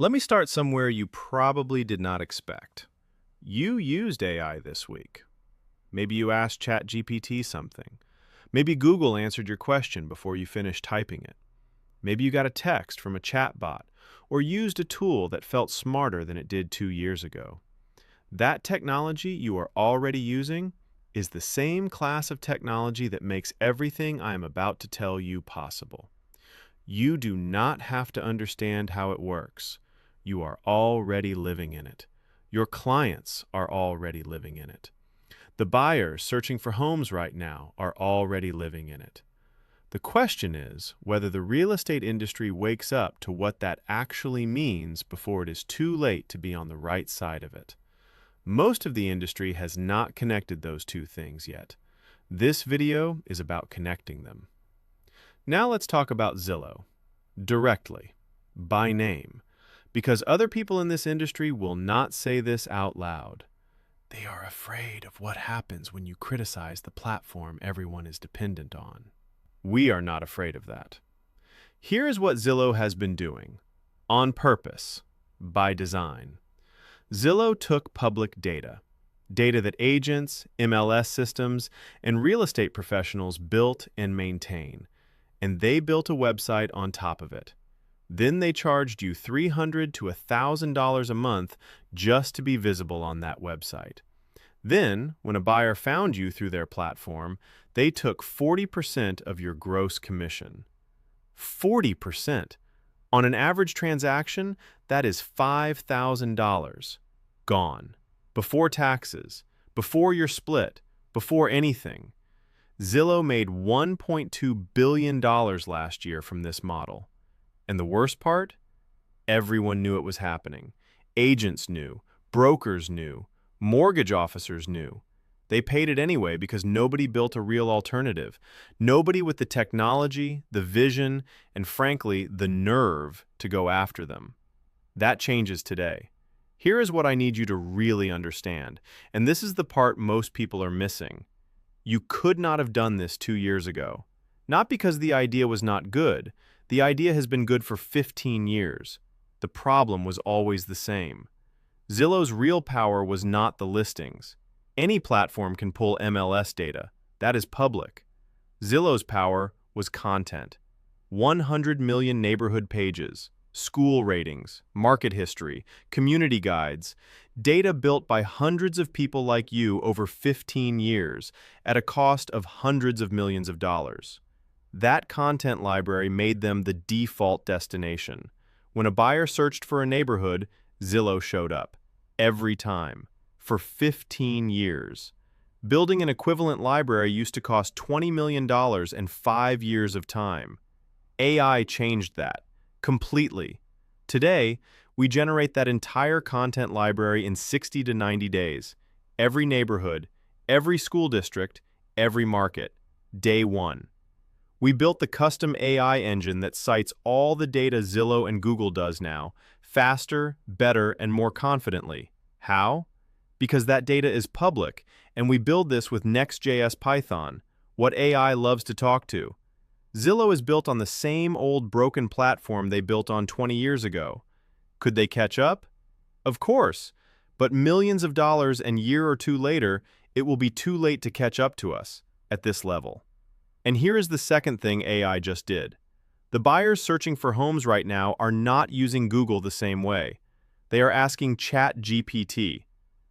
Let me start somewhere you probably did not expect. You used AI this week. Maybe you asked ChatGPT something. Maybe Google answered your question before you finished typing it. Maybe you got a text from a chatbot or used a tool that felt smarter than it did 2 years ago. That technology you are already using is the same class of technology that makes everything I am about to tell you possible. You do not have to understand how it works. You are already living in it. Your clients are already living in it. The buyers searching for homes right now are already living in it. The question is whether the real estate industry wakes up to what that actually means before it is too late to be on the right side of it. Most of the industry has not connected those two things yet. This video is about connecting them. Now let's talk about Zillow, directly, by name, because other people in this industry will not say this out loud. They are afraid of what happens when you criticize the platform everyone is dependent on. We are not afraid of that. Here is what Zillow has been doing, on purpose, by design. Zillow took public data that agents, MLS systems, and real estate professionals built and maintain, and they built a website on top of it. Then they charged you $300 to $1,000 a month just to be visible on that website. Then, when a buyer found you through their platform, they took 40% of your gross commission. 40%! On an average transaction, that is $5,000. Gone. Before taxes, before your split, before anything. Zillow made $1.2 billion last year from this model. And the worst part? Everyone knew it was happening. Agents knew, brokers knew, mortgage officers knew. They paid it anyway because nobody built a real alternative. Nobody with the technology, the vision, and frankly, the nerve to go after them. That changes today. Here is what I need you to really understand, and this is the part most people are missing. You could not have done this 2 years ago. Not because the idea was not good. The idea has been good for 15 years. The problem was always the same. Zillow's real power was not the listings. Any platform can pull MLS data. That is public. Zillow's power was content. 100 million neighborhood pages, school ratings, market history, community guides, data built by hundreds of people like you over 15 years at a cost of hundreds of millions of dollars. That content library made them the default destination. When a buyer searched for a neighborhood, Zillow showed up. Every time. For 15 years. Building an equivalent library used to cost $20 million and 5 years of time. AI changed that. Completely. Today, we generate that entire content library in 60 to 90 days. Every neighborhood, every school district, every market. Day one. We built the custom AI engine that cites all the data Zillow and Google does now, faster, better, and more confidently. How? Because that data is public, and we build this with Next.js Python, what AI loves to talk to. Zillow is built on the same old broken platform they built on 20 years ago. Could they catch up? Of course, but millions of dollars and year or two later, it will be too late to catch up to us at this level. And here is the second thing AI just did. The buyers searching for homes right now are not using Google the same way. They are asking ChatGPT.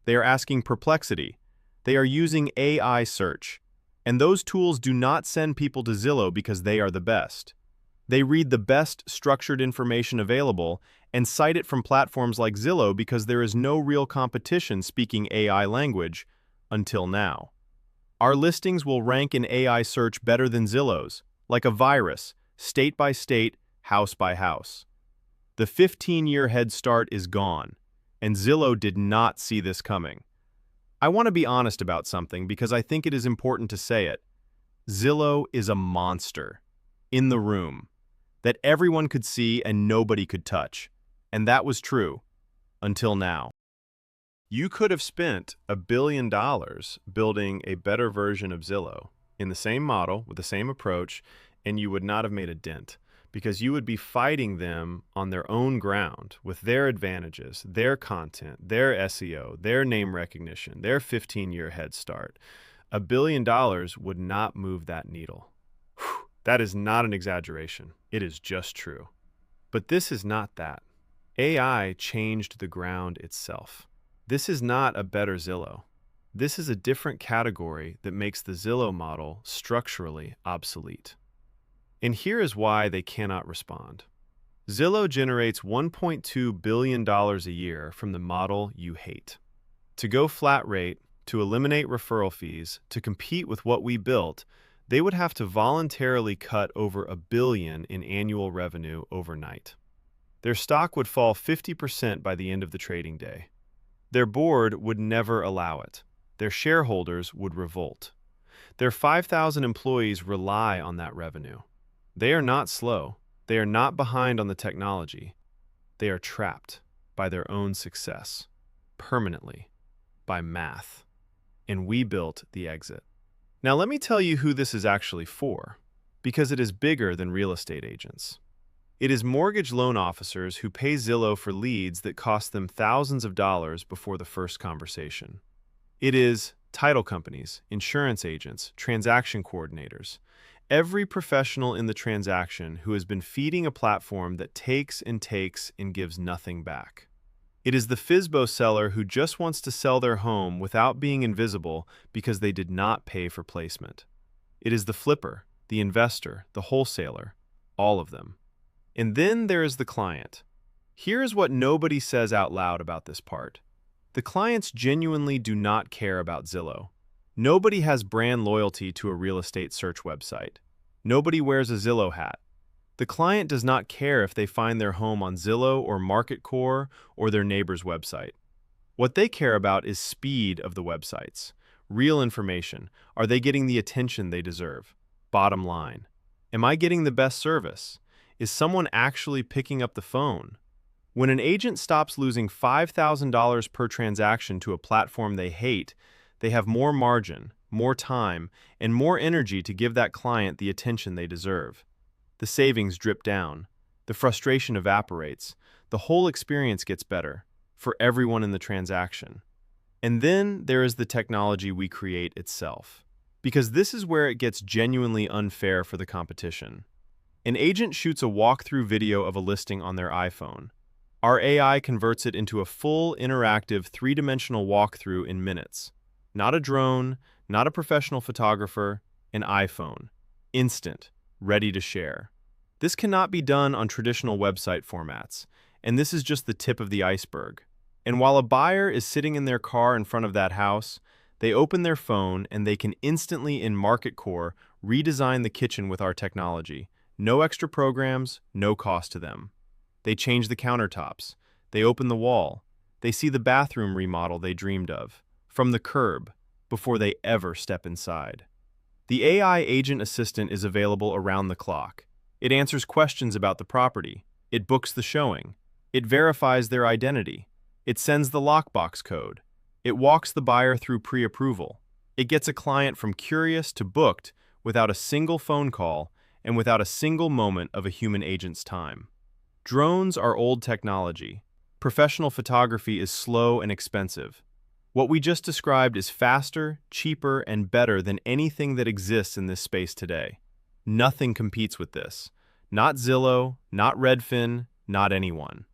They are asking Perplexity. They are using AI search. And those tools do not send people to Zillow because they are the best. They read the best structured information available and cite it from platforms like Zillow because there is no real competition speaking AI language until now. Our listings will rank in AI search better than Zillow's, like a virus, state by state, house by house. The 15-year head start is gone, and Zillow did not see this coming. I want to be honest about something because I think it is important to say it. Zillow is a monster. In the room. That everyone could see and nobody could touch. And that was true. Until now. You could have spent $1 billion building a better version of Zillow in the same model with the same approach, and you would not have made a dent because you would be fighting them on their own ground with their advantages, their content, their SEO, their name recognition, their 15-year head start. $1 billion would not move that needle. Whew, that is not an exaggeration. It is just true. But this is not that. AI changed the ground itself. This is not a better Zillow. This is a different category that makes the Zillow model structurally obsolete. And here is why they cannot respond. Zillow generates $1.2 billion a year from the model you hate. To go flat rate, to eliminate referral fees, to compete with what we built, they would have to voluntarily cut over $1 billion in annual revenue overnight. Their stock would fall 50% by the end of the trading day. Their board would never allow it. Their shareholders would revolt. Their 5,000 employees rely on that revenue. They are not slow. They are not behind on the technology. They are trapped by their own success, permanently, by math. And we built the exit. Now let me tell you who this is actually for, because it is bigger than real estate agents. It is mortgage loan officers who pay Zillow for leads that cost them thousands of dollars before the first conversation. It is title companies, insurance agents, transaction coordinators, every professional in the transaction who has been feeding a platform that takes and gives nothing back. It is the FSBO seller who just wants to sell their home without being invisible because they did not pay for placement. It is the flipper, the investor, the wholesaler, all of them. And then there is the client. Here is what nobody says out loud about this part. The clients genuinely do not care about Zillow. Nobody has brand loyalty to a real estate search website. Nobody wears a Zillow hat. The client does not care if they find their home on Zillow or MarqetCore or their neighbor's website. What they care about is speed of the websites, real information. Are they getting the attention they deserve? Bottom line. Am I getting the best service? Is someone actually picking up the phone? When an agent stops losing $5,000 per transaction to a platform they hate, they have more margin, more time, and more energy to give that client the attention they deserve. The savings drip down. The frustration evaporates. The whole experience gets better for everyone in the transaction. And then there is the technology we create itself, because this is where it gets genuinely unfair for the competition. An agent shoots a walkthrough video of a listing on their iPhone. Our AI converts it into a full, interactive, three-dimensional walkthrough in minutes. Not a drone, not a professional photographer, an iPhone. Instant, ready to share. This cannot be done on traditional website formats, and this is just the tip of the iceberg. And while a buyer is sitting in their car in front of that house, they open their phone and they can instantly in MarqetCore redesign the kitchen with our technology. No extra programs, no cost to them. They change the countertops. They open the wall. They see the bathroom remodel they dreamed of, from the curb, before they ever step inside. The AI agent assistant is available around the clock. It answers questions about the property. It books the showing. It verifies their identity. It sends the lockbox code. It walks the buyer through pre-approval. It gets a client from curious to booked without a single phone call and without a single moment of a human agent's time. Drones are old technology. Professional photography is slow and expensive. What we just described is faster, cheaper, and better than anything that exists in this space today. Nothing competes with this. Not Zillow, not Redfin, not anyone.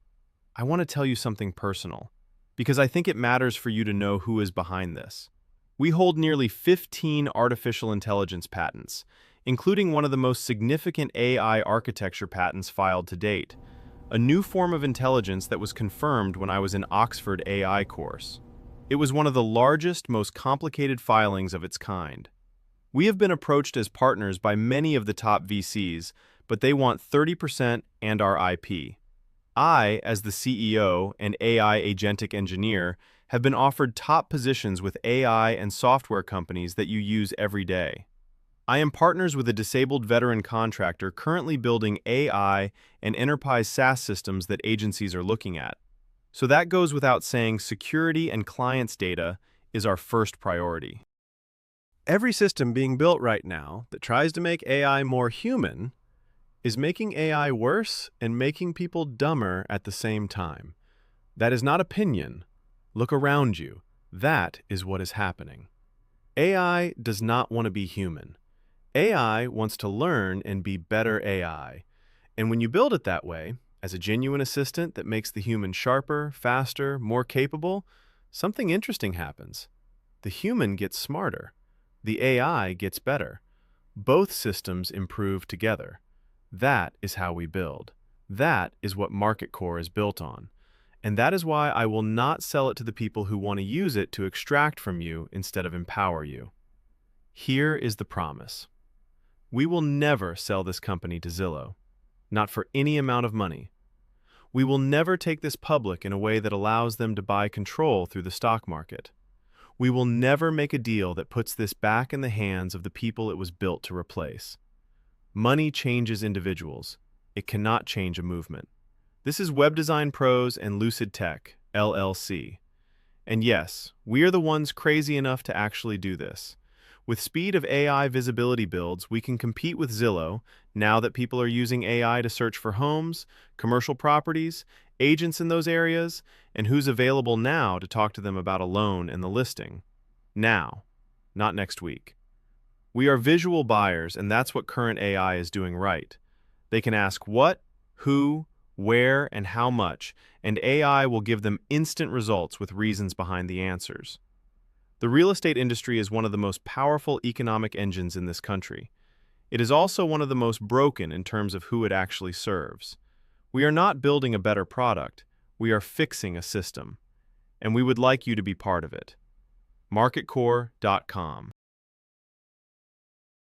I want to tell you something personal, because I think it matters for you to know who is behind this. We hold nearly 15 artificial intelligence patents, including one of the most significant AI architecture patents filed to date, a new form of intelligence that was confirmed when I was in Oxford AI course. It was one of the largest, most complicated filings of its kind. We have been approached as partners by many of the top VCs, but they want 30% and our IP. I, as the CEO and AI agentic engineer, have been offered top positions with AI and software companies that you use every day. I am partners with a disabled veteran contractor currently building AI and enterprise SaaS systems that agencies are looking at. So that goes without saying, security and clients' data is our first priority. Every system being built right now that tries to make AI more human is making AI worse and making people dumber at the same time. That is not opinion. Look around you. That is what is happening. AI does not want to be human. AI wants to learn and be better AI. And when you build it that way, as a genuine assistant that makes the human sharper, faster, more capable, something interesting happens. The human gets smarter. The AI gets better. Both systems improve together. That is how we build. That is what MarqetCore is built on. And that is why I will not sell it to the people who want to use it to extract from you instead of empower you. Here is the promise. We will never sell this company to Zillow, not for any amount of money. We will never take this public in a way that allows them to buy control through the stock market. We will never make a deal that puts this back in the hands of the people it was built to replace. Money changes individuals. It cannot change a movement. This is Web Design Pros and Lucid Tech, LLC. And yes, we are the ones crazy enough to actually do this. With speed of AI visibility builds, we can compete with Zillow now that people are using AI to search for homes, commercial properties, agents in those areas, and who's available now to talk to them about a loan and the listing. Now, not next week. We are visual buyers, and that's what current AI is doing right. They can ask what, who, where, and how much, and AI will give them instant results with reasons behind the answers. The real estate industry is one of the most powerful economic engines in this country. It is also one of the most broken in terms of who it actually serves. We are not building a better product, we are fixing a system, and we would like you to be part of it. MarqetCore.com